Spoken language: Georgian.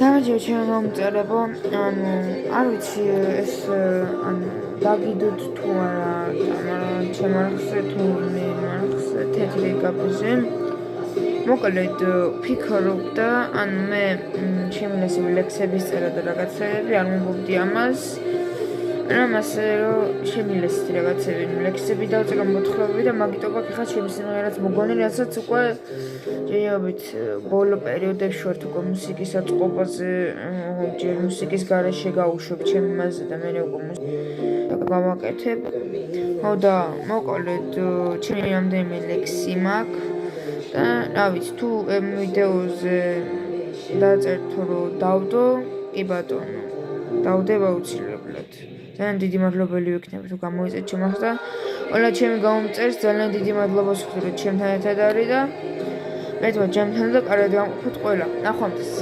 გამარჯობა ჩემო მომწერებო, არ ვიცი ეს დაგიდოთ თუ არა, მაგრამ ჩემ არხზე თუ მე არხზე თეთრი გაბეზე. მოკლედ ფიქრობდა, მე შემიძლია ლექსების წერა და რაღაცები, არ მომბობდი ამას. ამასე რომ შემიძლია რაღაცები ლექსები დავწერო მოთხრობები და მაგიტობა ხა შემიძლია მოგონი რასაც უკვე ჯერობით ბოლო პერიოდებში ვართ უკვე მუსიკის აწყობაზე, ჯერ მუსიკის გარეშე გავუშვებ ჩემი მასზე და მე უკვე მუსიკა გავაკეთებ. ხო და მოკლედ ჩემი რამდენიმე ლექსი მაქვს და რა ვიცი თუ ვიდეოზე დაწერთო რომ დავდო, კი ბატონო, დავდება აუცილებლად. ძალიან დიდი მადლობელი ვიქნები თუ გამოიწეთ ჩემს და ყველა ჩემი გამომწერს ძალიან დიდი მადლობა ვსუხდი რომ ჩემთან ერთად არის და მე თვითონ ჩემთან და კარგად გამყოფოთ ყველა. ნახვამდის.